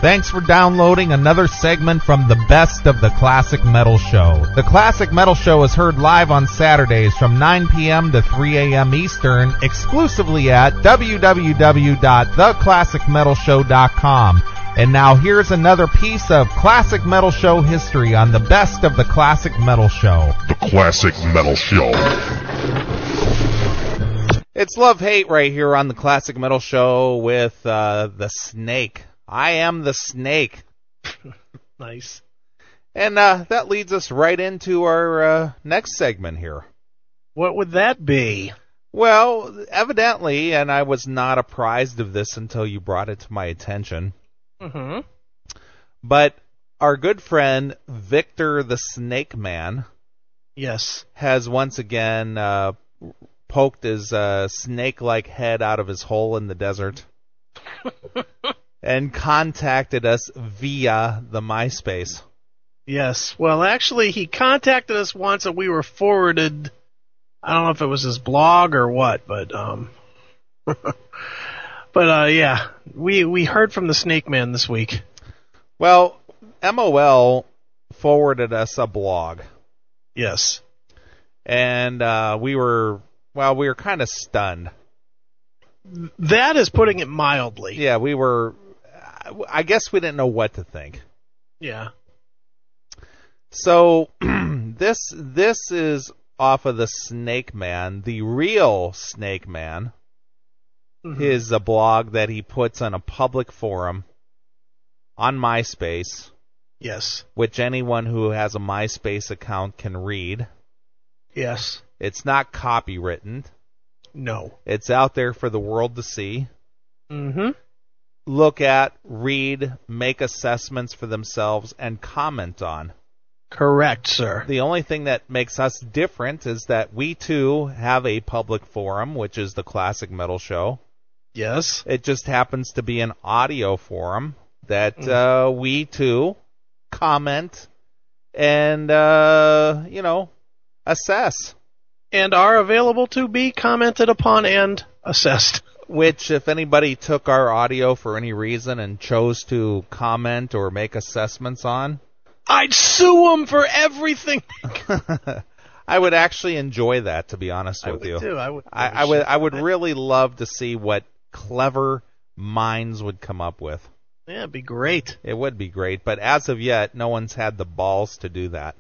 Thanks for downloading another segment from the Best of the Classic Metal Show. The Classic Metal Show is heard live on Saturdays from 9 p.m. to 3 a.m. Eastern, exclusively at www.theclassicmetalshow.com. And now here's another piece of Classic Metal Show history on the Best of the Classic Metal Show. The Classic Metal Show. It's love-hate right here on the Classic Metal Show with the Snake. I am the Snake. Nice. And that leads us right into our next segment here. What would that be? Well, evidently, and I was not apprised of this until you brought it to my attention, but our good friend Victor the Snakemannn, yes, has once again poked his snake-like head out of his hole in the desert and contacted us via the MySpace. Yes. Well, actually, he contacted us once and we were forwarded, I don't know if it was his blog or what, but yeah, we heard from the Snakemannn this week. Well, MOL forwarded us a blog. Yes. And we were kind of stunned. That is putting it mildly. Yeah, I guess we didn't know what to think. Yeah. So this is off of the Snakemannn, the real Snakemannn. His blog that he puts on a public forum on MySpace. Yes. Which anyone who has a MySpace account can read. Yes. It's not copywritten. No. It's out there for the world to see. Look at, read, make assessments for themselves, and comment on. Correct, sir. The only thing that makes us different is that we, too, have a public forum, which is the Classic Metal Show. Yes. It just happens to be an audio forum that we, too, comment and, assess. And are available to be commented upon and assessed. Which, if anybody took our audio for any reason and chose to comment or make assessments on, I'd sue them for everything. I would actually enjoy that, to be honest with you. Too. I would really love to see what clever minds would come up with. Yeah, it'd be great. It would be great, but as of yet, no one's had the balls to do that.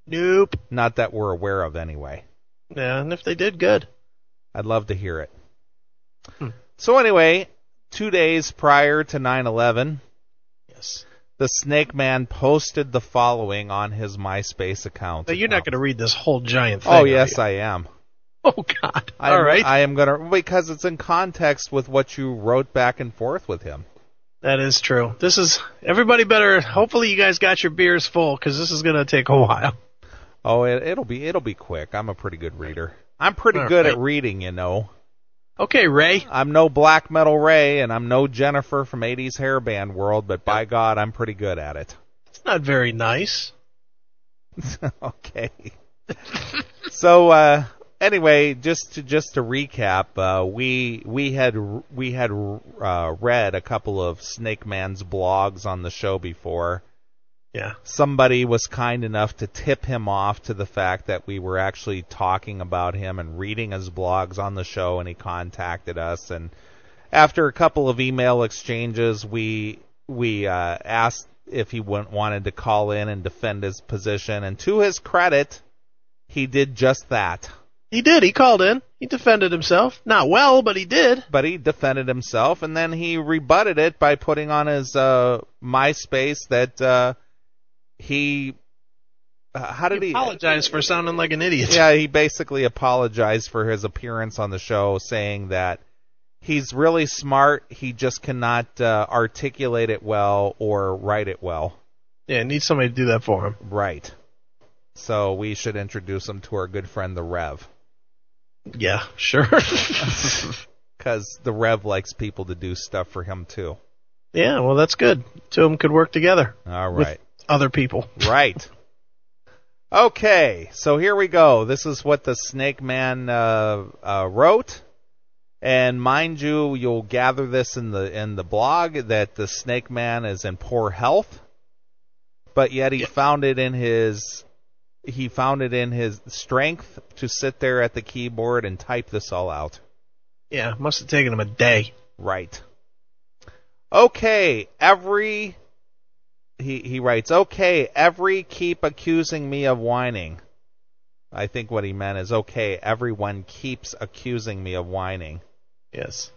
Nope. Not that we're aware of, anyway. Yeah, and if they did, good. I'd love to hear it. So anyway, 2 days prior to 9/11, yes, the Snakemannn posted the following on his MySpace account. But you're not going to read this whole giant thing. Oh, yes, I am. Oh, God. All right. I am going to, because it's in context with what you wrote back and forth with him. That is true. Everybody better, hopefully you guys got your beers full, because this is going to take a while. Oh, it'll be quick. I'm a pretty good reader. I'm pretty good at reading, you know. Okay, Ray. I'm no Black Metal Ray, and I'm no Jennifer from 80s hairband world, but by God, I'm pretty good at it. It's not very nice. Okay. So, anyway, just to recap, we had read a couple of Snakemann's blogs on the show before. Yeah. Somebody was kind enough to tip him off to the fact that we were actually talking about him and reading his blogs on the show, and he contacted us. And after a couple of email exchanges, we asked if he wanted to call in and defend his position. And to his credit, he did just that. He did. He called in. He defended himself. Not well, but he did. But he defended himself, and then he rebutted it by putting on his MySpace that he apologized for sounding like an idiot. Yeah, he basically apologized for his appearance on the show, saying that he's really smart, he just cannot articulate it well or write it well. Yeah, needs somebody to do that for him. Right. So we should introduce him to our good friend, the Rev. Yeah, sure. Because the Rev likes people to do stuff for him, too. Yeah, well, that's good. Two of them could work together. All right. With other people. Right. Okay, so here we go. This is what the Snakemannn wrote. And mind you, you'll gather this in the blog that the Snakemannn is in poor health, but yet he found it in his strength to sit there at the keyboard and type this all out. Yeah, must have taken him a day. Right. Okay, he writes, okay, keep accusing me of whining. I think what he meant is, okay, everyone keeps accusing me of whining. Yes.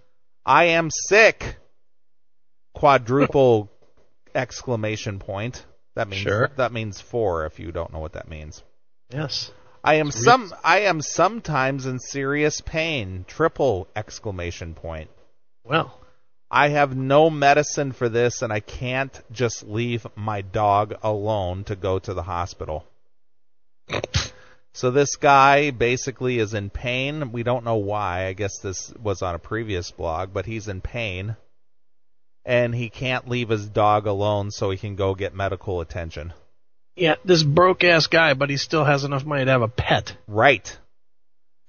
I am sick! Quadruple exclamation point. That means 4 if you don't know what that means. Yes. I am sometimes in serious pain. Triple exclamation point. Well, I have no medicine for this, and I can't just leave my dog alone to go to the hospital. So this guy basically is in pain. We don't know why. I guess this was on a previous blog, but he's in pain. And he can't leave his dog alone so he can go get medical attention. Yeah, this broke-ass guy, but he still has enough money to have a pet. Right.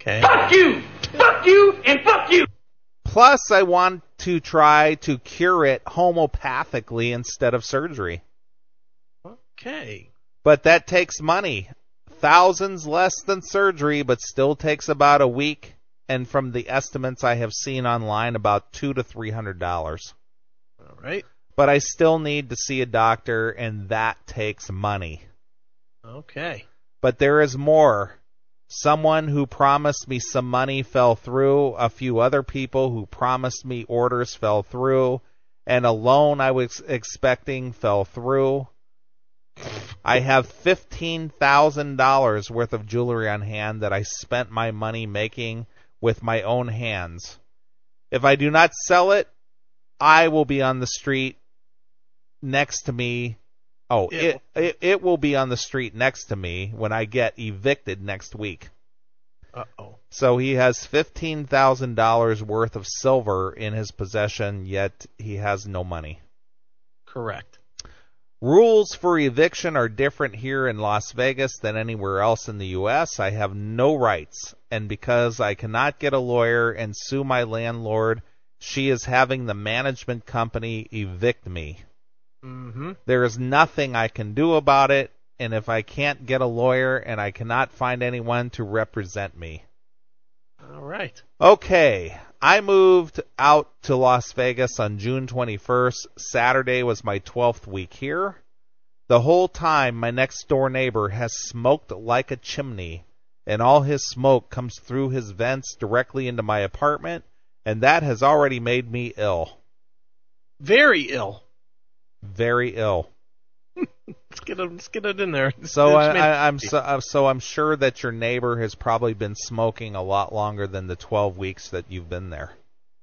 Okay. Fuck you! Fuck you! And fuck you! Plus, I want to try to cure it homeopathically instead of surgery. Okay. But that takes money. Thousands less than surgery, but still takes about a week. And from the estimates I have seen online, about $200 to $300. All right. But I still need to see a doctor, and that takes money. Okay. But there is more. Someone who promised me some money fell through. A few other people who promised me orders fell through. And a loan I was expecting fell through. I have $15,000 worth of jewelry on hand that I spent my money making with my own hands. If I do not sell it, I will be on the street next to me. Oh, it will be on the street next to me when I get evicted next week. Uh-oh. So he has $15,000 worth of silver in his possession, yet he has no money. Correct. Rules for eviction are different here in Las Vegas than anywhere else in the U.S. I have no rights, and because I cannot get a lawyer and sue my landlord, she is having the management company evict me. Mm-hmm. There is nothing I can do about it, and if I can't get a lawyer and I cannot find anyone to represent me. All right. Okay, I moved out to Las Vegas on June 21st. Saturday was my 12th week here. The whole time, my next door neighbor has smoked like a chimney, and all his smoke comes through his vents directly into my apartment, and that has already made me ill. Very ill. Very ill. Let's get it in there. So I'm sure that your neighbor has probably been smoking a lot longer than the 12 weeks that you've been there.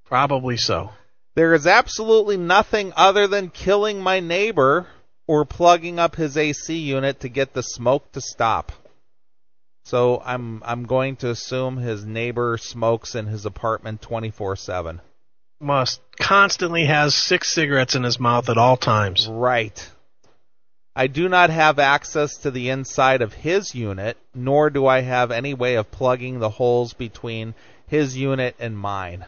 Probably so. There is absolutely nothing other than killing my neighbor or plugging up his AC unit to get the smoke to stop. So I'm going to assume his neighbor smokes in his apartment 24/7. Must constantly has 6 cigarettes in his mouth at all times. Right. I do not have access to the inside of his unit, nor do I have any way of plugging the holes between his unit and mine.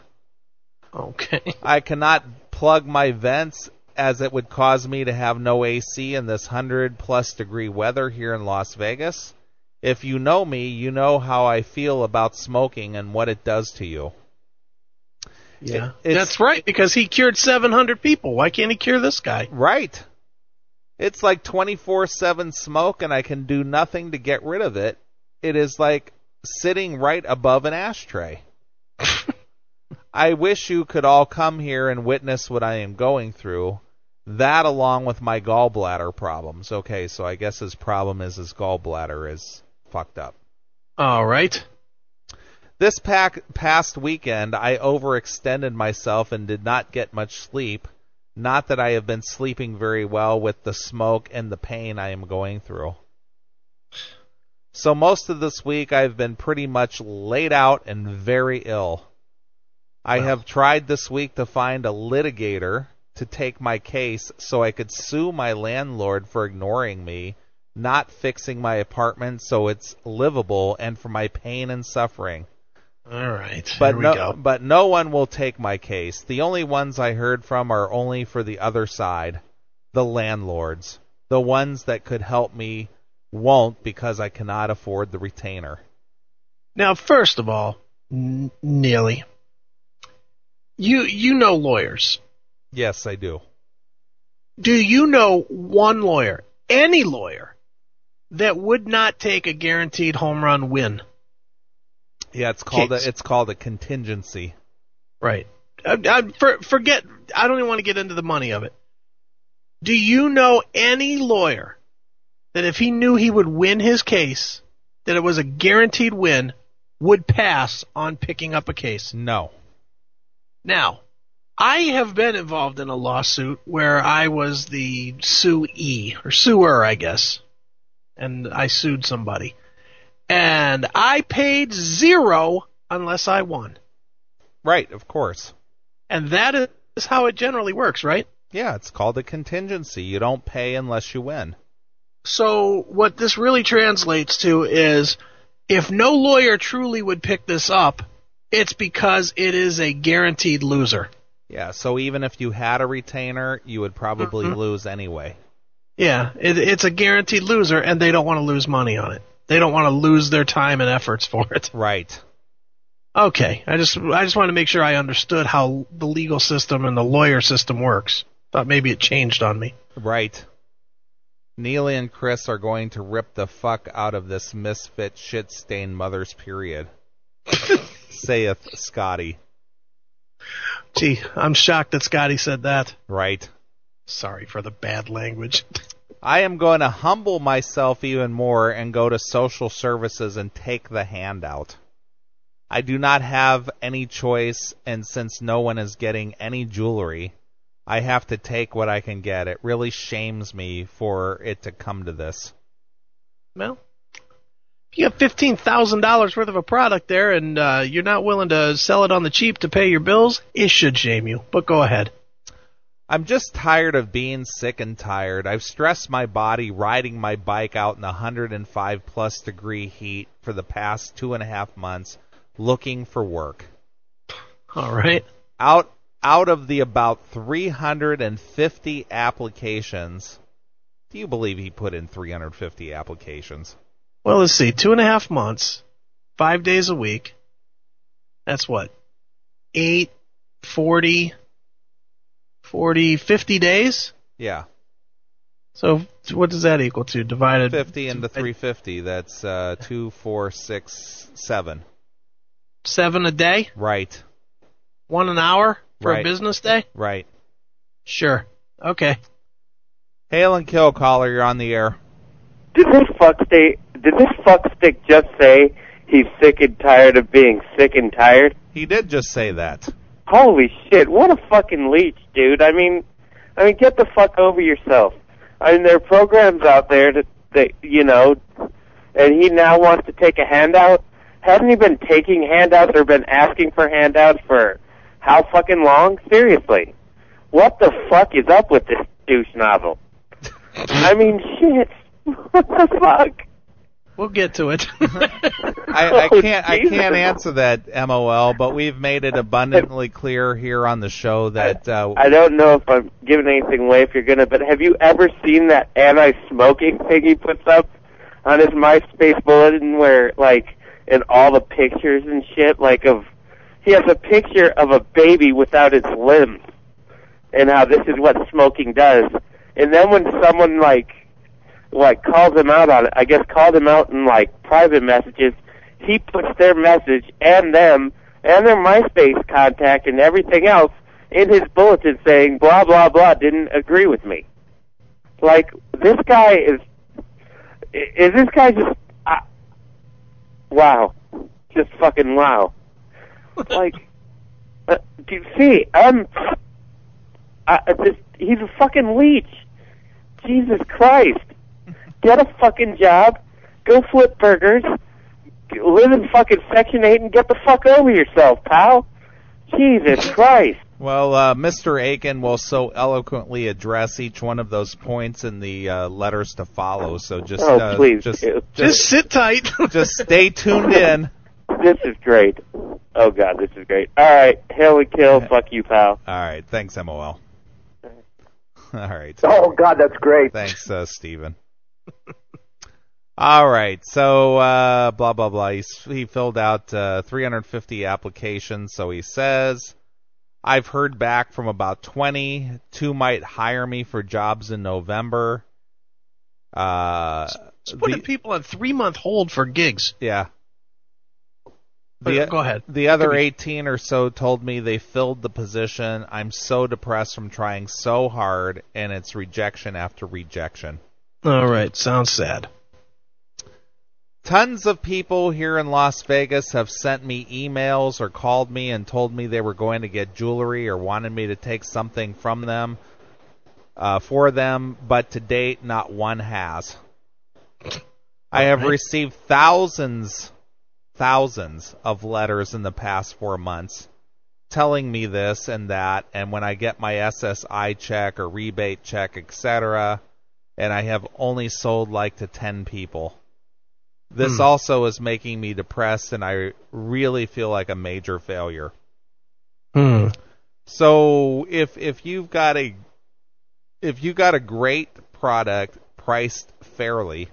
Okay. I cannot plug my vents, as it would cause me to have no AC in this 100+ degree weather here in Las Vegas. If you know me, you know how I feel about smoking and what it does to you. Yeah, that's right, because he cured 700 people. Why can't he cure this guy? Right. It's like 24/7 smoke, and I can do nothing to get rid of it. It is like sitting right above an ashtray. I wish you could all come here and witness what I am going through. That along with my gallbladder problems. Okay, so I guess his problem is his gallbladder is fucked up. All right. This past weekend, I overextended myself and did not get much sleep. Not that I have been sleeping very well with the smoke and the pain I am going through. So most of this week, I've been pretty much laid out and very ill. I have tried this week to find a litigator to take my case so I could sue my landlord for ignoring me, not fixing my apartment so it's livable, and for my pain and suffering. All right, But here we no, go. but no one will take my case. The only ones I heard from are only for the other side, the landlords. The ones that could help me won't because I cannot afford the retainer. Now, first of all, Neely, you know lawyers. Yes, I do. Do you know one lawyer, any lawyer, that would not take a guaranteed home run win? Yeah, it's called Case. it's called a contingency. Right. Forget. I don't even want to get into the money of it. Do you know any lawyer that if he knew he would win his case, that it was a guaranteed win, would pass on picking up a case? No. Now, I have been involved in a lawsuit where I was the suee, or suer, I guess, and I sued somebody. And I paid $0 unless I won. Right, of course. And that is how it generally works, right? Yeah, it's called a contingency. You don't pay unless you win. So what this really translates to is if no lawyer truly would pick this up, it's because it is a guaranteed loser. Yeah, so even if you had a retainer, you would probably lose anyway. Yeah, it's a guaranteed loser, and they don't want to lose money on it. They don't want to lose their time and efforts for it. Right. Okay, I just wanted to make sure I understood how the legal system and the lawyer system works. Thought maybe it changed on me. Right. Neeley and Chris are going to rip the fuck out of this misfit shit-stained mother's period. Saith Scotty. Gee, I'm shocked that Scotty said that. Right. Sorry for the bad language. I am going to humble myself even more and go to social services and take the handout. I do not have any choice, and since no one is getting any jewelry, I have to take what I can get. It really shames me for it to come to this. Well, if you have $15,000 worth of a product there and you're not willing to sell it on the cheap to pay your bills, it should shame you. But go ahead. I'm just tired of being sick and tired. I've stressed my body riding my bike out in 105 plus degree heat for the past 2.5 months looking for work. All right. Out of the about 350 applications, do you believe he put in 350 applications? Well, let's see. 2.5 months, 5 days a week. That's what? 8, 40, 50 days? Yeah. So what does that equal to? Divided 50 into 350, that's 2, 4, 6, 7. 7 a day? Right. 1 an hour for Right. a business day? Right. Sure. Okay. Hail and kill, caller, you're on the air. Did this fuckstick just say he's sick and tired of being sick and tired? He did just say that. Holy shit, what a fucking leech, dude. I mean, get the fuck over yourself. I mean, there are programs out there that you know, and he now wants to take a handout. Hasn't he been taking handouts or been asking for handouts for how fucking long? Seriously. What the fuck is up with this douche nozzle? I mean, shit. What the fuck? We'll get to it. I can't answer that, MOL, but we've made it abundantly clear here on the show that I don't know if I'm giving anything away if you're gonna, but have you ever seen that anti-smoking thing he puts up on his MySpace bulletin where, like, in all the pictures and shit, like, he has a picture of a baby without its limbs and how this is what smoking does. And then when someone, like calls him out on it, I guess called him out in, like, private messages, he puts their message and them and their MySpace contact and everything else in his bulletin saying, blah, blah, blah, didn't agree with me. Like, this guy is this guy just, wow. Just fucking wow. Like, do you see, he's a fucking leech. Jesus Christ. Get a fucking job, go flip burgers, live in fucking Section 8 and get the fuck over yourself, pal. Jesus Christ. Well, Mr. Aiken will so eloquently address each one of those points in the letters to follow, so just please just sit tight. Just stay tuned in. This is great. Oh, God, this is great. All right, hell we kill. Fuck you, pal. All right, thanks, MOL. All right. Oh, God, that's great. Thanks, Steven. All right, so blah, blah, blah. He filled out 350 applications, so he says, I've heard back from about 20. 2 might hire me for jobs in November. Just putting people on 3-month hold for gigs. Yeah. Go ahead. The other 18 or so told me they filled the position. I'm so depressed from trying so hard, and it's rejection after rejection. All right, sounds sad. Tons of people here in Las Vegas have sent me emails or called me and told me they were going to get jewelry or wanted me to take something from them, for them, but to date, not one has. I have received thousands of letters in the past 4 months telling me this and that, and when I get my SSI check or rebate check, etc., and I have only sold like to 10 people. This also is making me depressed, and I really feel like a major failure. So if you've got a great product priced fairly,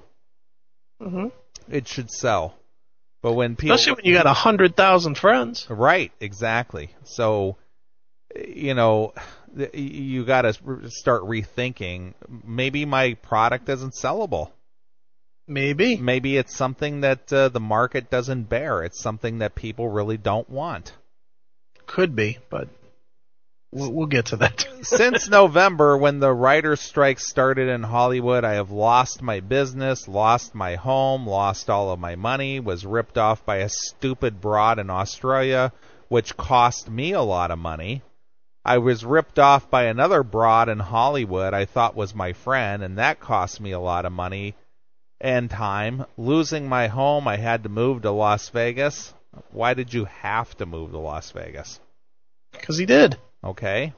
it should sell. But when people, especially when you got 100,000 friends, right? Exactly. So, you know, you got to start rethinking. Maybe my product isn't sellable. Maybe it's something that the market doesn't bear. It's something that people really don't want. Could be, but we'll get to that. Since November, when the writers' strike started in Hollywood, I have lost my business, lost my home, lost all of my money, was ripped off by a stupid broad in Australia, which cost me a lot of money. I was ripped off by another broad in Hollywood I thought was my friend, and that cost me a lot of money and time. Losing my home, I had to move to Las Vegas. Why did you have to move to Las Vegas? Because he did. Okay.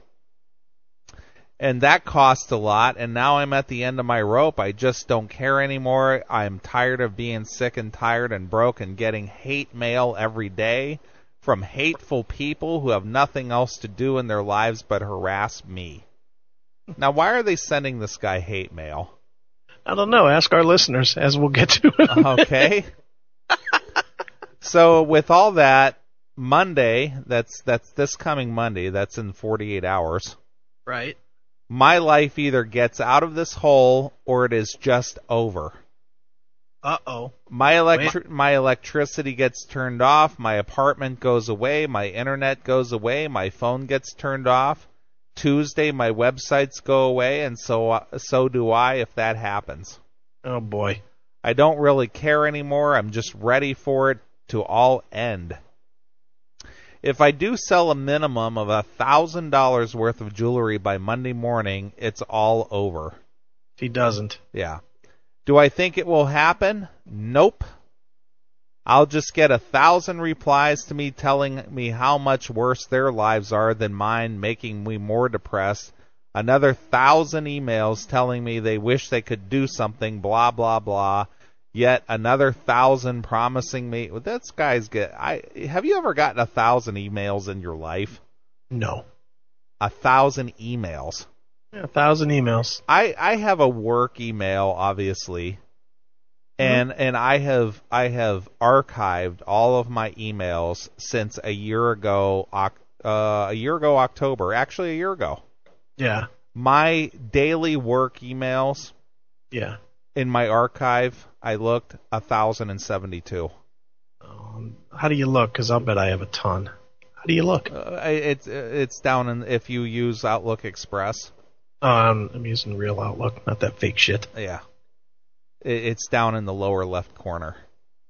And that cost a lot, and now I'm at the end of my rope. I just don't care anymore. I'm tired of being sick and tired and broke and getting hate mail every day from hateful people who have nothing else to do in their lives but harass me. Now, why are they sending this guy hate mail? I don't know. Ask our listeners, as we'll get to it. Okay. So with all that, Monday, that's this coming Monday, that's in 48 hours. Right. My life either gets out of this hole or it is just over. Uh-oh. My electricity gets turned off, my apartment goes away, my internet goes away, my phone gets turned off. Tuesday, my websites go away, and so do I if that happens. Oh, boy. I don't really care anymore. I'm just ready for it to all end. If I do sell a minimum of $1,000 worth of jewelry by Monday morning, it's all over. If he doesn't. Yeah. Do I think it will happen? Nope. I'll just get 1,000 replies to me telling me how much worse their lives are than mine, making me more depressed. Another 1,000 emails telling me they wish they could do something, blah, blah, blah. Yet another 1,000 promising me. Well, this guy's good. Have you ever gotten 1,000 emails in your life? No. 1,000 emails. Yeah, 1,000 emails. I have a work email, obviously. And I have archived all of my emails since a year ago October. Actually, a year ago. Yeah. My daily work emails. Yeah. In my archive, I looked 1,072. How do you look? Because I'll bet I have a ton. How do you look? It's down in if you use Outlook Express. Oh, I'm using real Outlook, not that fake shit. Yeah. It's down in the lower left corner.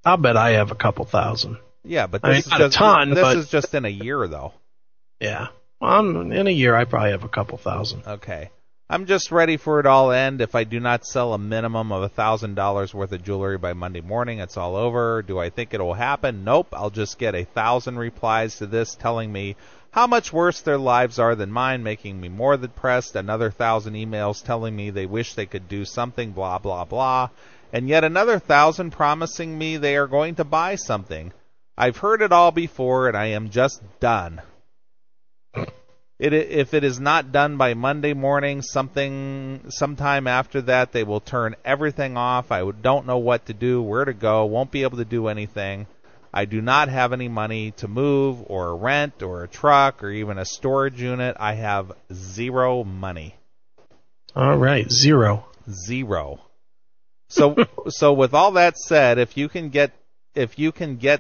I'll bet I have a couple thousand. Yeah, but this is just in a year, though. Yeah. Well, in a year, I probably have a couple thousand. Okay. I'm just ready for it all to end. If I do not sell a minimum of $1,000 worth of jewelry by Monday morning, it's all over. Do I think it will happen? Nope. I'll just get 1,000 replies to this telling me how much worse their lives are than mine, making me more depressed. Another 1,000 emails telling me they wish they could do something, blah, blah, blah. And yet another 1,000 promising me they are going to buy something. I've heard it all before, and I am just done. If it is not done by Monday morning, sometime after that, they will turn everything off. I don't know what to do, where to go, won't be able to do anything. I do not have any money to move or rent or a truck or even a storage unit. I have zero money. All right, zero. So with all that said, if you can get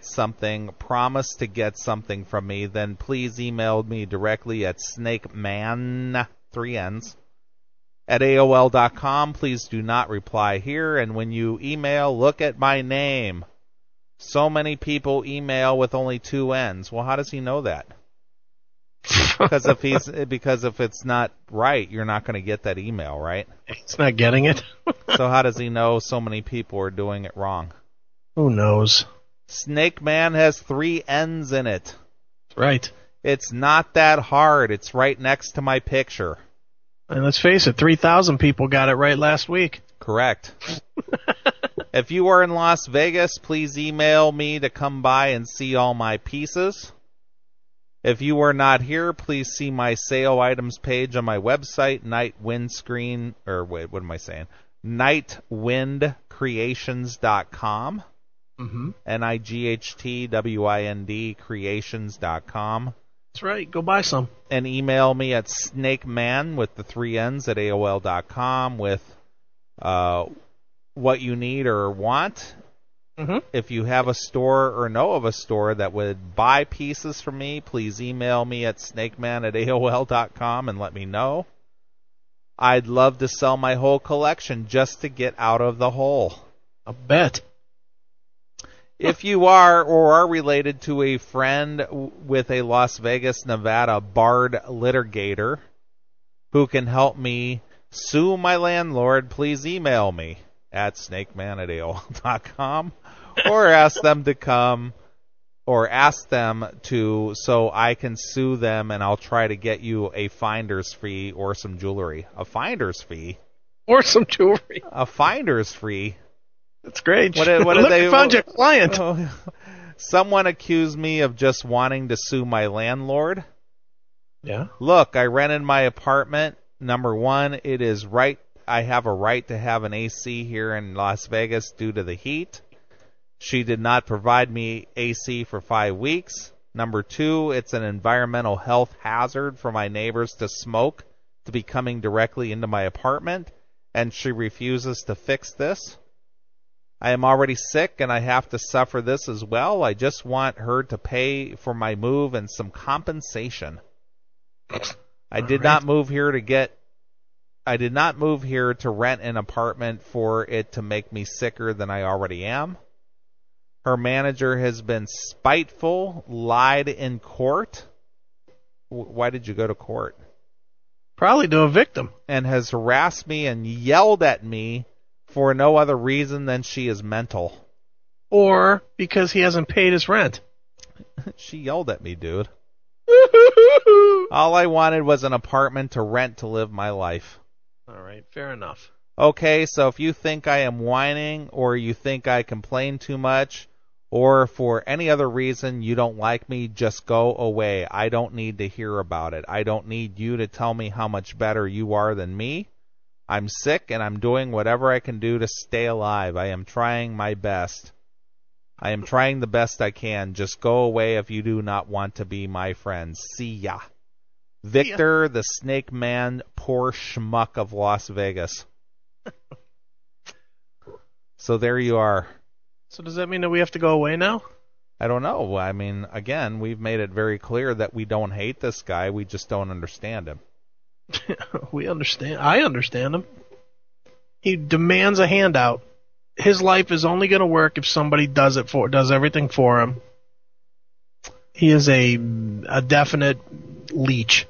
something, promise to get something from me, then please email me directly at Snakemannn, 3 N's, at AOL.com. Please do not reply here. And when you email, look at my name. So many people email with only 2 N's. Well, how does he know that? Because if it's not right, you're not going to get that email, right? He's not getting it. So how does he know so many people are doing it wrong? Who knows? Snakemannn has 3 N's in it. Right. It's not that hard. It's right next to my picture. And let's face it, 3,000 people got it right last week. Correct. If you are in Las Vegas, please email me to come by and see all my pieces. If you are not here, please see my sale items page on my website, nightwindcreations.com. Mm-hmm. NIGHTWIND creations.com. That's right. Go buy some. And email me at Snakemannn with the 3 N's at AOL.com with what you need or want. Mm-hmm. If you have a store or know of a store that would buy pieces from me, please email me at Snakemannn at AOL.com and let me know. I'd love to sell my whole collection just to get out of the hole. I bet. If you are or are related to a friend with a Las Vegas, Nevada barred litigator who can help me sue my landlord, please email me at snakemann@aol.com or ask them to come or ask them to so I can sue them and I'll try to get you a finder's fee or some jewelry. A finder's fee? Or some jewelry. A finder's fee? That's great. What did they found your client. Someone accused me of just wanting to sue my landlord. Yeah. Look, I rented my apartment. Number one, it is right. I have a right to have an AC here in Las Vegas due to the heat. She did not provide me AC for 5 weeks. Number two, it's an environmental health hazard for my neighbors to smoke to be coming directly into my apartment, and she refuses to fix this. I am already sick and I have to suffer this as well. I just want her to pay for my move and some compensation. I did not move here to rent an apartment for it to make me sicker than I already am. Her manager has been spiteful, lied in court. Why did you go to court? Probably to evict him. And has harassed me and yelled at me for no other reason than she is mental. Or because he hasn't paid his rent. She yelled at me, dude. All I wanted was an apartment to rent to live my life. All right, fair enough. Okay, so if you think I am whining or you think I complain too much or for any other reason you don't like me, just go away. I don't need to hear about it. I don't need you to tell me how much better you are than me. I'm sick and I'm doing whatever I can do to stay alive. I am trying my best. I am trying the best I can. Just go away if you do not want to be my friend. See ya. Victor, the Snakemannn, poor schmuck of Las Vegas. So there you are. So does that mean that we have to go away now? I don't know. I mean, again, we've made it very clear that we don't hate this guy. We just don't understand him. We understand. I understand him. He demands a handout. His life is only going to work if somebody does everything for him. He is a definite leech.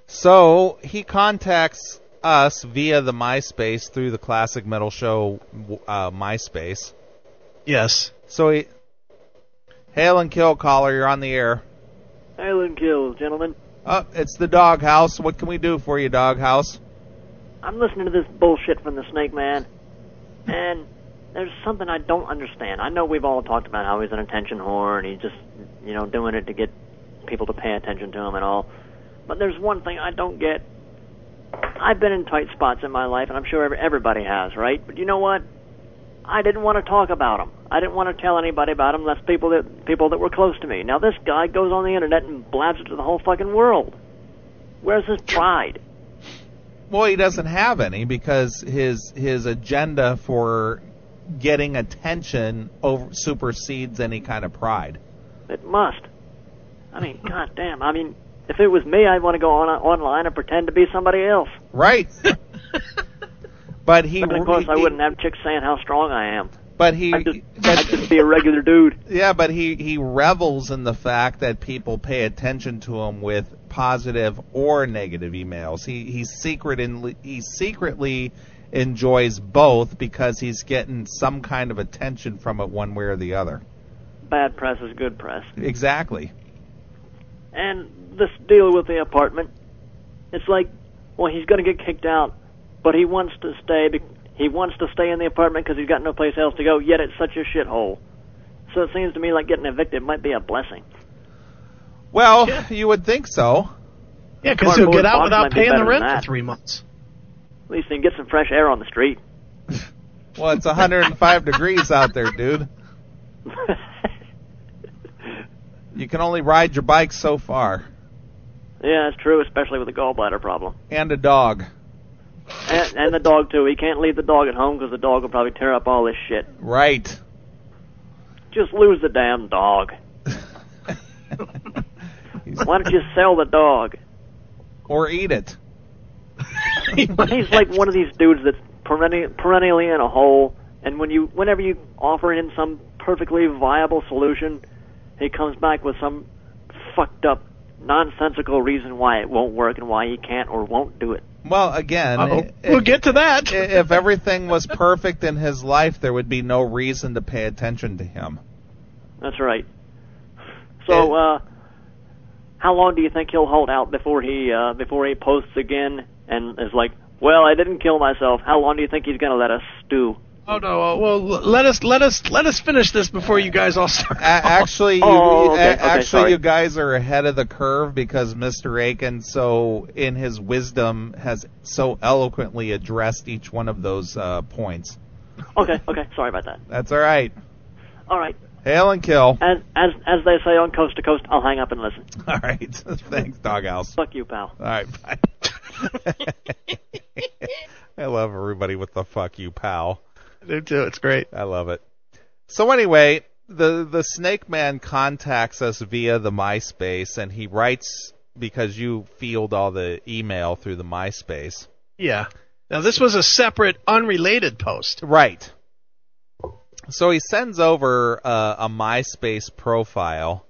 So he contacts us via the MySpace through the Classic Metal Show MySpace. Yes. So he, hail and kill caller, you're on the air. Hail and kill, gentlemen. Oh, it's the Doghouse. What can we do for you, Doghouse? I'm listening to this bullshit from the Snake Man, and there's something I don't understand. I know we've all talked about how he's an attention whore and he's just, doing it to get people to pay attention to him and all. But there's one thing I don't get. I've been in tight spots in my life, and I'm sure everybody has, right? But you know what? I didn't want to talk about him. I didn't want to tell anybody about him unless people that were close to me. Now this guy goes on the internet and blabs it to the whole fucking world. Where's his pride? Well, he doesn't have any because his agenda for getting attention supersedes any kind of pride. It must. I mean, goddamn. I mean, if it was me, I'd want to go online and pretend to be somebody else. Right. But of course, I wouldn't have chicks saying how strong I am. But I'd just be a regular dude. Yeah, but he revels in the fact that people pay attention to him with positive or negative emails. He secretly enjoys both because he's getting some kind of attention from it one way or the other. Bad press is good press. Exactly. And this deal with the apartment, it's like, well, he's going to get kicked out, but he wants to stay. He wants to stay in the apartment because he's got no place else to go, yet it's such a shithole. So it seems to me like getting evicted might be a blessing. Well, you would think so. Yeah, because he'll get out without paying the rent for 3 months. At least he can get some fresh air on the street. Well, it's 105 degrees out there, dude. You can only ride your bike so far. Yeah, that's true, especially with a gallbladder problem. And a dog. And the dog, too. He can't leave the dog at home because the dog will probably tear up all this shit. Right. Just lose the damn dog. Why don't you sell the dog? Or eat it. He's like one of these dudes that's perennially in a hole, and whenever you offer him some perfectly viable solution, he comes back with some fucked up, nonsensical reason why it won't work and why he can't or won't do it. Well, again, we'll get to that. If everything was perfect in his life, there would be no reason to pay attention to him. That's right. So, how long do you think he'll hold out before he posts again and is like, "Well, I didn't kill myself"? How long do you think he's going to let us stew? Oh no! Well, let us finish this before you guys all start. Actually, you guys are ahead of the curve because Mr. Aiken, so in his wisdom, has so eloquently addressed each one of those points. Okay. Sorry about that. That's all right. All right. Hail and kill. As they say on Coast to Coast, I'll hang up and listen. All right. Thanks, Doghouse. Fuck you, pal. All right. Bye. I love everybody with the "fuck you, pal." I do too. It's great. I love it. So anyway, the Snakemannn contacts us via the MySpace, and he writes because you field all the email through the MySpace. Yeah. Now this was a separate, unrelated post. Right. So he sends over a MySpace profile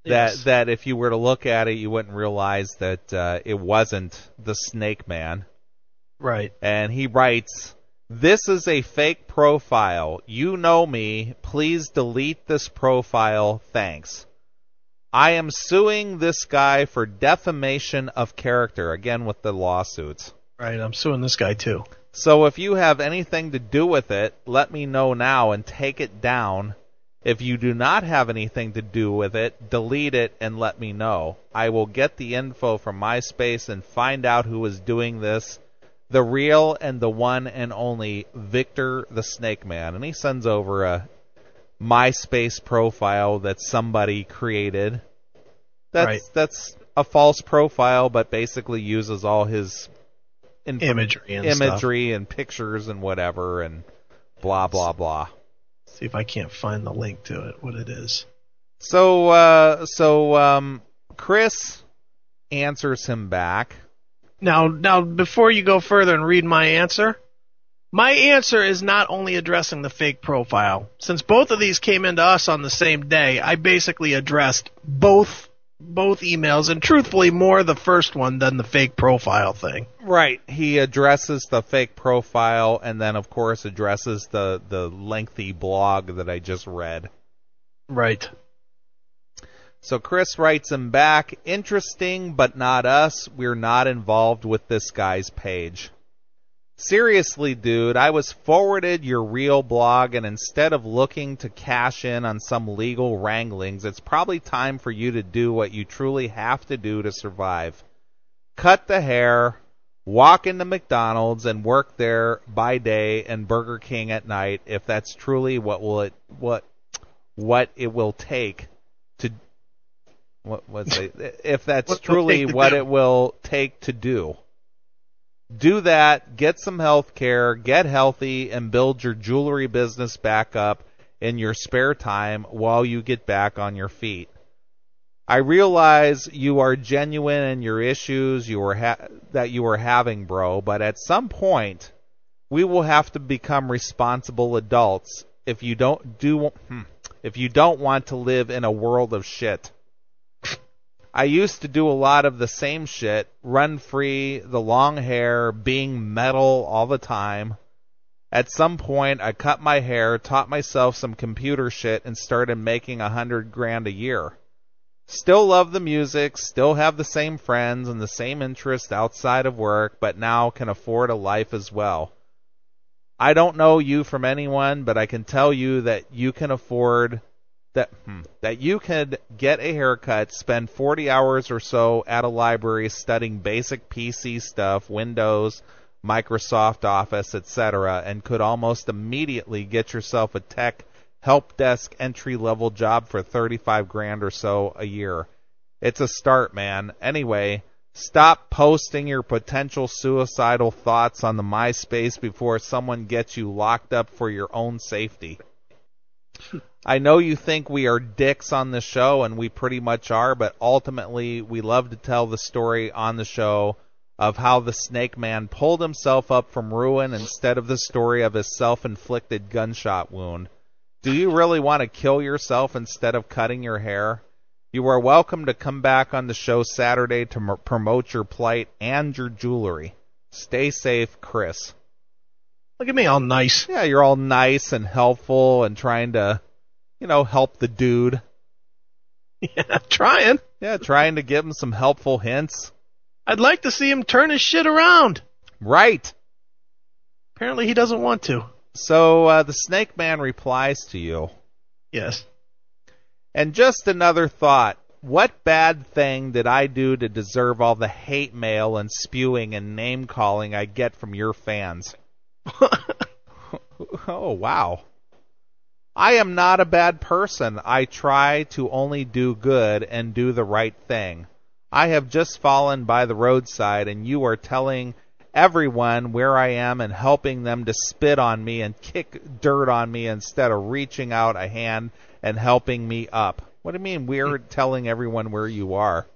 that if you were to look at it, you wouldn't realize that it wasn't the Snakemannn. Right. And he writes, "This is a fake profile. You know me. Please delete this profile. Thanks. I am suing this guy for defamation of character." Again with the lawsuits. Right, I'm suing this guy too. "So if you have anything to do with it, let me know now and take it down. If you do not have anything to do with it, delete it and let me know. I will get the info from MySpace and find out who is doing this. The real and the one and only Victor the Snakemannn." And he sends over a MySpace profile that somebody created. That's a false profile, but basically uses all his imagery and pictures and whatever and blah, blah, blah. See if I can't find the link to it, what it is. So Chris answers him back. Now, before you go further and read my answer is not only addressing the fake profile. Since both of these came into us on the same day, I basically addressed both emails, and truthfully more the first one than the fake profile thing. Right. He addresses the fake profile and then, of course, addresses the lengthy blog that I just read. Right. So Chris writes him back, "Interesting, but not us. We're not involved with this guy's page." Seriously, dude, I was forwarded your real blog, and instead of looking to cash in on some legal wranglings, it's probably time for you to do what you truly have to do to survive. Cut the hair, walk into McDonald's, and work there by day and Burger King at night if that's truly what it will take to if that's truly what it will take to do. Do that, get some health care, get healthy, and build your jewelry business back up in your spare time while you get back on your feet. I realize you are genuine in your issues that you are having, bro, but at some point, we will have to become responsible adults if you don't want to live in a world of shit. I used to do a lot of the same shit, run free, the long hair, being metal all the time. At some point, I cut my hair, taught myself some computer shit, and started making $100,000 a year. Still love the music, still have the same friends and the same interests outside of work, but now can afford a life as well. I don't know you from anyone, but I can tell you that you can afford that you could get a haircut, spend 40 hours or so at a library studying basic PC stuff, Windows, Microsoft Office, etc., and could almost immediately get yourself a tech help desk entry-level job for $35,000 or so a year. It's a start, man. Anyway, stop posting your potential suicidal thoughts on the MySpace before someone gets you locked up for your own safety. I know you think we are dicks on the show, and we pretty much are, but ultimately we love to tell the story on the show of how the Snakemannn pulled himself up from ruin instead of the story of his self-inflicted gunshot wound. Do you really want to kill yourself instead of cutting your hair? You are welcome to come back on the show Saturday to promote your plight and your jewelry. Stay safe, Chris. Look at me, all nice. Yeah, you're all nice and helpful and trying to, help the dude. Yeah, trying. Yeah, trying to give him some helpful hints. I'd like to see him turn his shit around. Right. Apparently he doesn't want to. So the Snakemannn replies to you. Yes. And just another thought. What bad thing did I do to deserve all the hate mail and spewing and name-calling I get from your fans? Oh, wow. I am not a bad person. I try to only do good and do the right thing. I have just fallen by the roadside, and you are telling everyone where I am and helping them to spit on me and kick dirt on me instead of reaching out a hand and helping me up. What do you mean we're telling everyone where you are?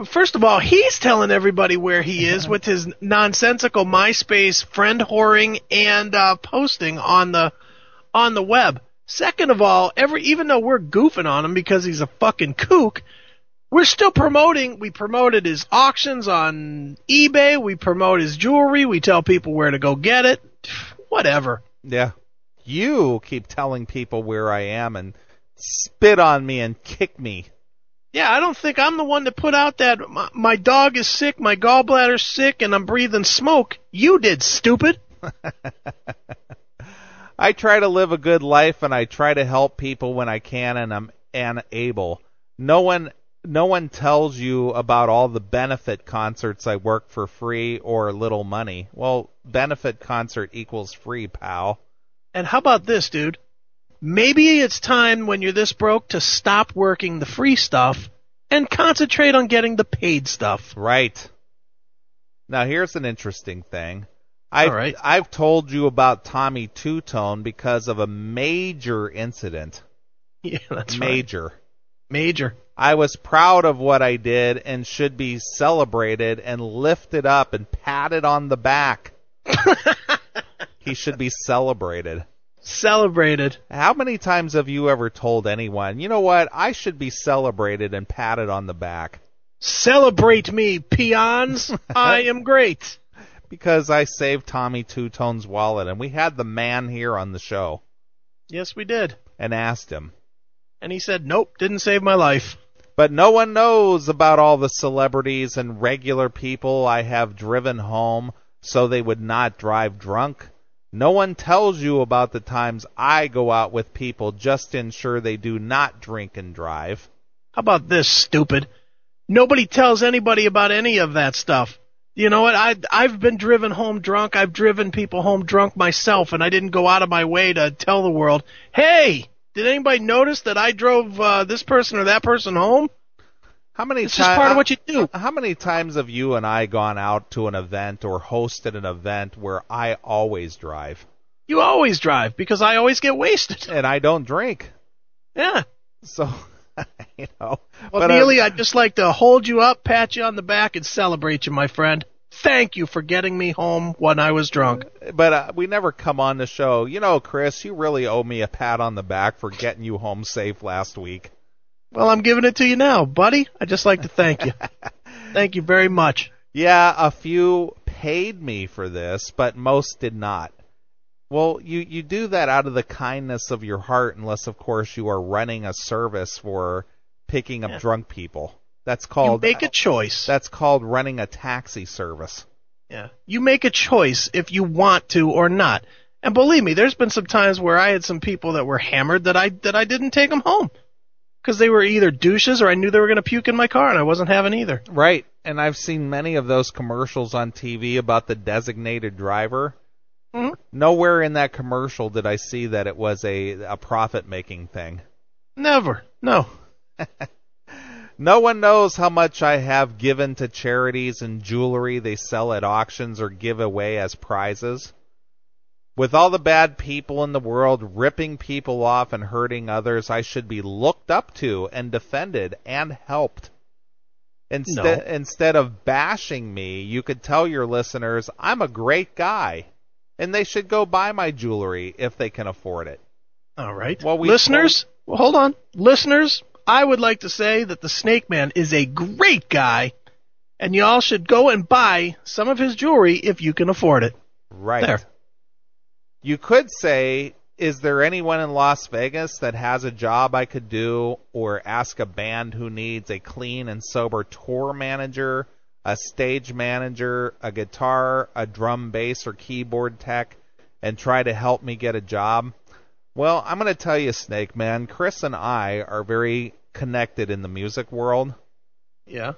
First of all, he's telling everybody where he is with his nonsensical MySpace friend whoring and posting on the web. Second of all, even though we're goofing on him because he's a fucking kook, we're still promoting. We promoted his auctions on eBay. We promote his jewelry. We tell people where to go get it. Whatever. Yeah. You keep telling people where I am and spit on me and kick me. Yeah, I don't think I'm the one that put out that my dog is sick, my gallbladder's sick, and I'm breathing smoke. You did, stupid. I try to live a good life, and I try to help people when I can and I'm able. No one tells you about all the benefit concerts I work for free or little money. Well, benefit concert equals free, pal. And how about this, dude? Maybe it's time when you're this broke to stop working the free stuff and concentrate on getting the paid stuff. Right. Now, here's an interesting thing. All right. I've told you about Tommy Two-Tone because of a major incident. Yeah, that's major. Right. Major. I was proud of what I did and should be celebrated and lifted up and patted on the back. He should be celebrated. Celebrated. How many times have you ever told anyone, you know what, I should be celebrated and patted on the back? Celebrate me, peons. I am great. Because I saved Tommy Two-Tone's wallet, and we had the man here on the show. Yes, we did. And asked him. And he said, nope, didn't save my life. But no one knows about all the celebrities and regular people I have driven home, so they would not drive drunk. No one tells you about the times I go out with people just to ensure they do not drink and drive. How about this, stupid? Nobody tells anybody about any of that stuff. You know what? I've been driven home drunk. I've driven people home drunk myself, and I didn't go out of my way to tell the world, hey, did anybody notice that I drove this person or that person home? It's just part of what you do. How many times have you and I gone out to an event or hosted an event where I always drive? You always drive, because I always get wasted. And I don't drink. Yeah. So, you know. Well, Neeley, I'd just like to hold you up, pat you on the back, and celebrate you, my friend. Thank you for getting me home when I was drunk. But we never come on the show. You know, Chris, you really owe me a pat on the back for getting you home safe last week. Well, I'm giving it to you now, buddy. I'd just like to thank you. Thank you very much. Yeah, a few paid me for this, but most did not. Well, you do that out of the kindness of your heart, unless, of course, you are running a service for picking up drunk people. That's called... You make a choice. That's called running a taxi service. Yeah. You make a choice if you want to or not. And believe me, there's been some times where I had some people that were hammered that I didn't take them home. Because they were either douches or I knew they were going to puke in my car, and I wasn't having either. Right. And I've seen many of those commercials on TV about the designated driver. Mm-hmm. Nowhere in that commercial did I see that it was a profit-making thing. Never. No. No one knows how much I have given to charities and jewelry they sell at auctions or give away as prizes. With all the bad people in the world ripping people off and hurting others, I should be looked up to and defended and helped. Instead of bashing me, you could tell your listeners I'm a great guy, and they should go buy my jewelry if they can afford it. All right. Well, listeners, hold on. Listeners, I would like to say that the Snakemannn is a great guy, and y'all should go and buy some of his jewelry if you can afford it. Right. There. You could say, is there anyone in Las Vegas that has a job I could do, or ask a band who needs a clean and sober tour manager, a stage manager, a guitar, a drum, bass, or keyboard tech, and try to help me get a job? Well, I'm going to tell you, Snakemannn, Chris and I are very connected in the music world. Yeah.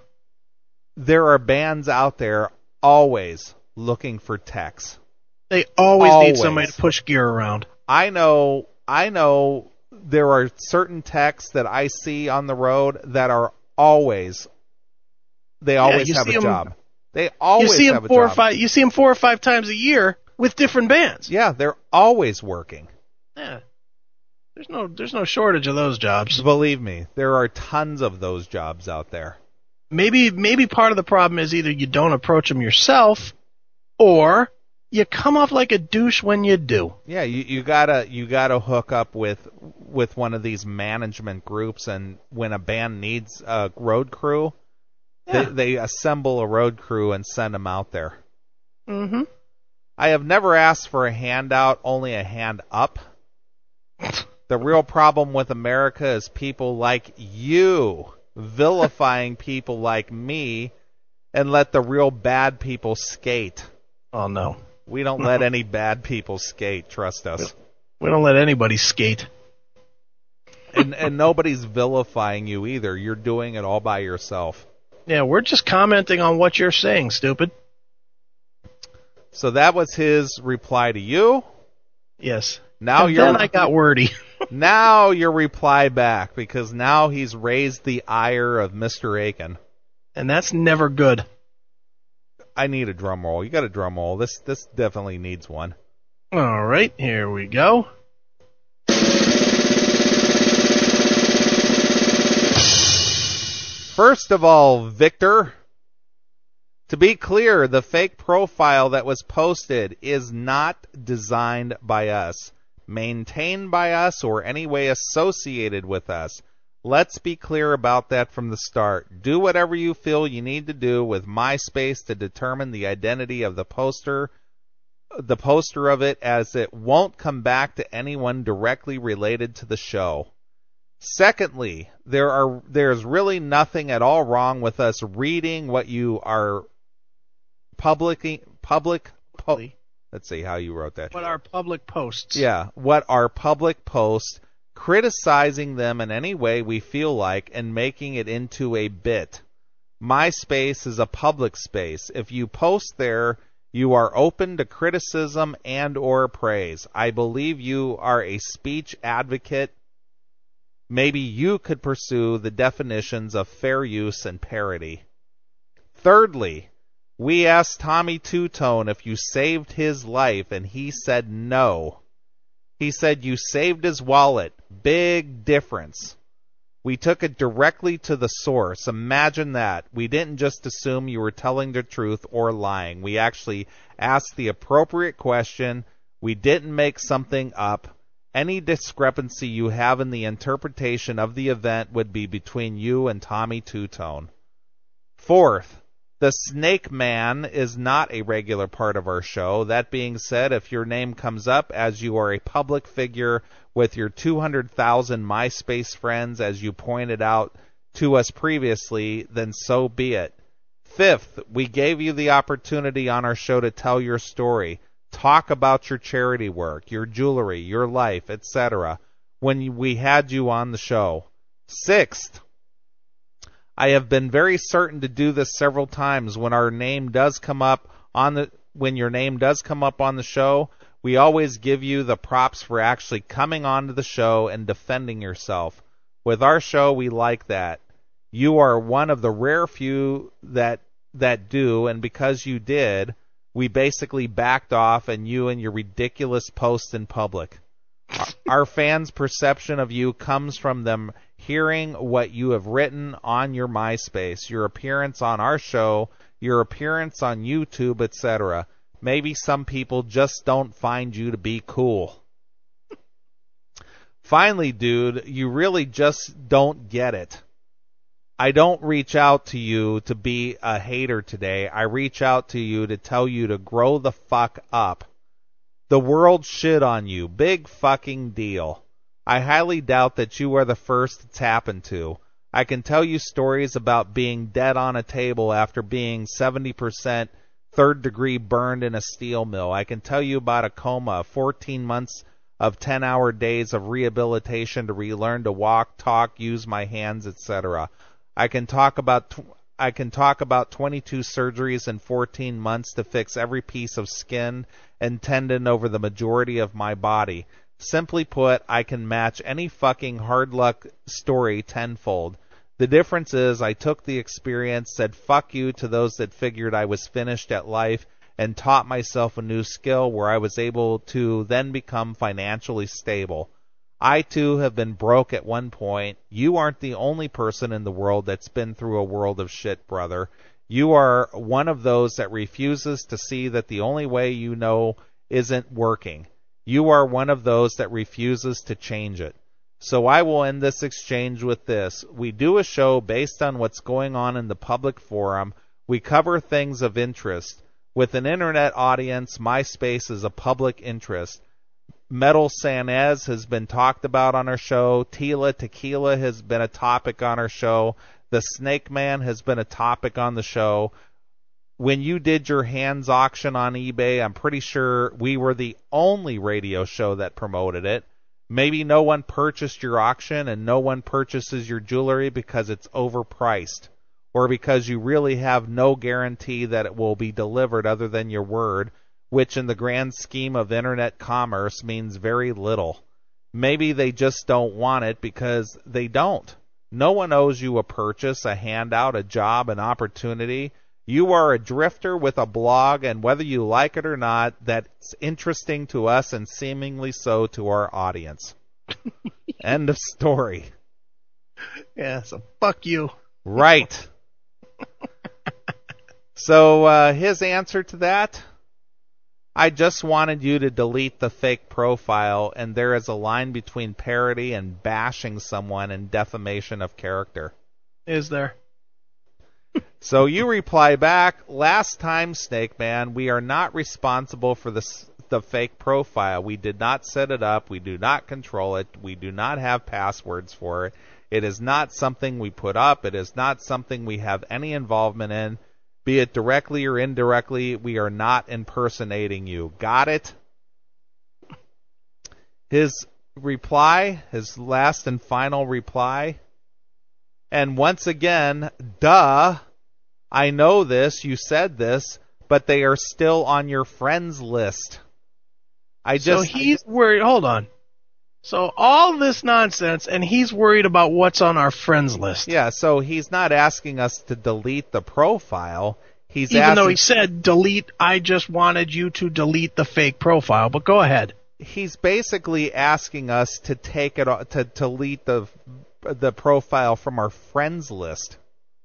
There are bands out there always looking for techs. They always need somebody to push gear around. I know there are certain techs that I see on the road that are always have a job. They always have a job. You see them 4 or 5 times a year with different bands. Yeah, they're always working. Yeah. There's no shortage of those jobs. Believe me, there are tons of those jobs out there. Maybe part of the problem is either you don't approach them yourself, or you come off like a douche when you do. Yeah, you gotta hook up with one of these management groups, and when a band needs a road crew, they assemble a road crew and send them out there. Mm-hmm. I have never asked for a handout, only a hand up. The real problem with America is people like you vilifying people like me, and let the real bad people skate. Oh, no. We don't let any bad people skate, trust us. We don't let anybody skate. And nobody's vilifying you either. You're doing it all by yourself. Yeah, we're just commenting on what you're saying, stupid. So that was his reply to you. Yes. Then I got wordy. Now your reply back, because now he's raised the ire of Mr. Aiken. And that's never good. I need a drum roll. You got a drum roll. This definitely needs one. All right, here we go. First of all, Victor, to be clear, the fake profile that was posted is not designed by us, maintained by us, or any way associated with us. Let's be clear about that from the start. Do whatever you feel you need to do with MySpace to determine the identity of the poster of it, as it won't come back to anyone directly related to the show. Secondly, there's really nothing at all wrong with us reading what you are publicly let's see how you wrote that. What are public posts? Yeah, what are public posts, criticizing them in any way we feel like and making it into a bit. MySpace is a public space. If you post there, you are open to criticism and or praise. I believe you are a speech advocate. Maybe you could pursue the definitions of fair use and parody. Thirdly, we asked Tommy Two-Tone if you saved his life, and he said no. He said you saved his wallet. Big difference. We took it directly to the source. Imagine that. We didn't just assume you were telling the truth or lying. We actually asked the appropriate question. We didn't make something up. Any discrepancy you have in the interpretation of the event would be between you and Tommy Two-Tone. Fourth, the Snakemannn is not a regular part of our show. That being said, if your name comes up as you are a public figure with your 200,000 MySpace friends, as you pointed out to us previously, then so be it. Fifth, we gave you the opportunity on our show to tell your story. Talk about your charity work, your jewelry, your life, etc. when we had you on the show. Sixth, I have been very certain to do this several times. When our name does come up on the when your name does come up on the show, we always give you the props for actually coming onto the show and defending yourself. With our show, we like that. You are one of the rare few that do, and because you did, we basically backed off and you and your ridiculous posts in public. Our fans' perception of you comes from them hearing what you have written on your MySpace, your appearance on our show, your appearance on YouTube, etc. Maybe some people just don't find you to be cool. Finally, dude, you really just don't get it. I don't reach out to you to be a hater today. I reach out to you to tell you to grow the fuck up. The world shit on you. Big fucking deal. I highly doubt that you are the first it's happened to. I can tell you stories about being dead on a table after being 70% third degree burned in a steel mill. I can tell you about a coma, 14 months of 10-hour days of rehabilitation to relearn to walk, talk, use my hands, etc. I can talk about 22 surgeries in 14 months to fix every piece of skin and tendon over the majority of my body. Simply put, I can match any fucking hard luck story tenfold. The difference is I took the experience, said fuck you to those that figured I was finished at life, and taught myself a new skill where I was able to then become financially stable. I too have been broke at one point. You aren't the only person in the world that's been through a world of shit, brother. You are one of those that refuses to see that the only way you know isn't working. You are one of those that refuses to change it. So I will end this exchange with this. We do a show based on what's going on in the public forum. We cover things of interest. With an internet audience, MySpace is a public interest. Metal Sanez has been talked about on our show. Tila Tequila has been a topic on our show. The Snakemannn has been a topic on the show. When you did your hands auction on eBay, I'm pretty sure we were the only radio show that promoted it. Maybe no one purchased your auction and no one purchases your jewelry because it's overpriced, or because you really have no guarantee that it will be delivered other than your word, which in the grand scheme of internet commerce means very little. Maybe they just don't want it because they don't. No one owes you a purchase, a handout, a job, an opportunity. You are a drifter with a blog, and whether you like it or not, that's interesting to us and seemingly so to our audience. End of story. Yeah, so fuck you. Right. So his answer to that? I just wanted you to delete the fake profile, and there is a line between parody and bashing someone and defamation of character. Is there? So you reply back, last time, Snakemannn, we are not responsible for the fake profile. We did not set it up. We do not control it. We do not have passwords for it. It is not something we put up. It is not something we have any involvement in. Be it directly or indirectly, we are not impersonating you. Got it? His reply, his last and final reply, and once again, duh, I know this, you said this, but they are still on your friends list. So he's worried, hold on. So all this nonsense, and he's worried about what's on our friends list. Yeah, so he's not asking us to delete the profile. Even though he said delete, I just wanted you to delete the fake profile, but go ahead. He's basically asking us to take it to delete the profile from our friends list.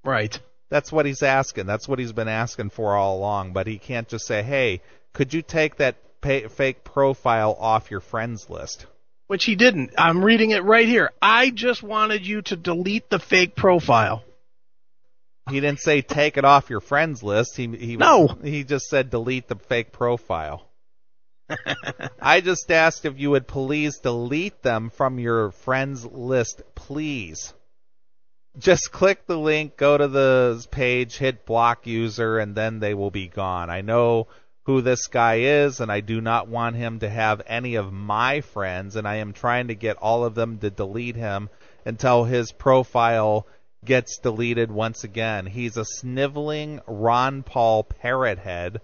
Right. That's what he's asking. That's what he's been asking for all along. But he can't just say, "Hey, could you take that fake profile off your friends list?" Which he didn't. I'm reading it right here. I just wanted you to delete the fake profile. He didn't say take it off your friends list. He just said delete the fake profile. I just asked if you would please delete them from your friends list, please. Just click the link, go to the page, hit block user, and then they will be gone. I know who this guy is, and I do not want him to have any of my friends, and I am trying to get all of them to delete him until his profile gets deleted once again. He's a sniveling Ron Paul parrot head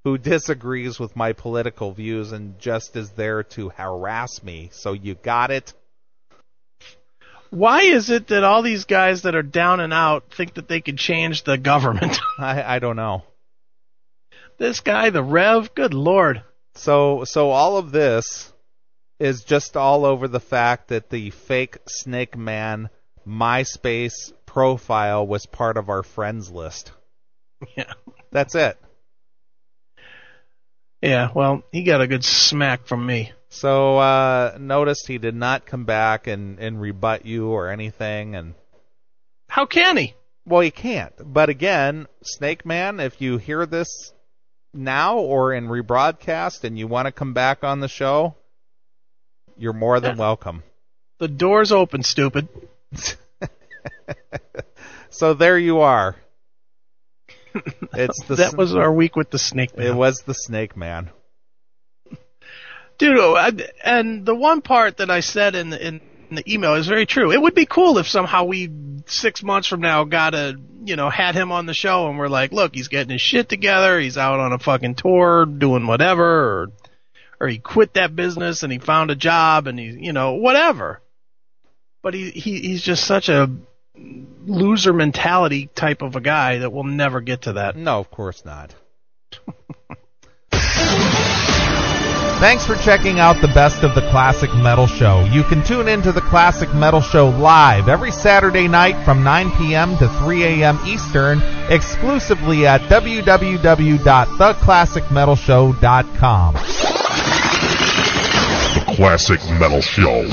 who disagrees with my political views and just is there to harass me. So you got it? Why is it that all these guys that are down and out think that they can change the government? I don't know. This guy, the Rev, good Lord. So all of this is just all over the fact that the fake Snakemannn MySpace profile was part of our friends list. Yeah. That's it. Yeah, well, he got a good smack from me. So notice he did not come back and rebut you or anything. And how can he? Well, he can't. But again, Snakemannn, if you hear this now or in rebroadcast and you want to come back on the show, you're more than welcome. The door's open, stupid. So there you are. That was our week with the Snakemannn. It was the Snakemannn. Dude, and the one part that I said in the email is very true. It would be cool if somehow we 6 months from now had him on the show and we're like, look, he's getting his shit together, he's out on a fucking tour doing whatever, or he quit that business and he found a job and he's, whatever. But he's just such a loser mentality type of a guy that we'll never get to that. No, of course not. Thanks for checking out the Best of the Classic Metal Show. You can tune into the Classic Metal Show live every Saturday night from 9 p.m. to 3 a.m. Eastern, exclusively at www.theclassicmetalshow.com. The Classic Metal Show.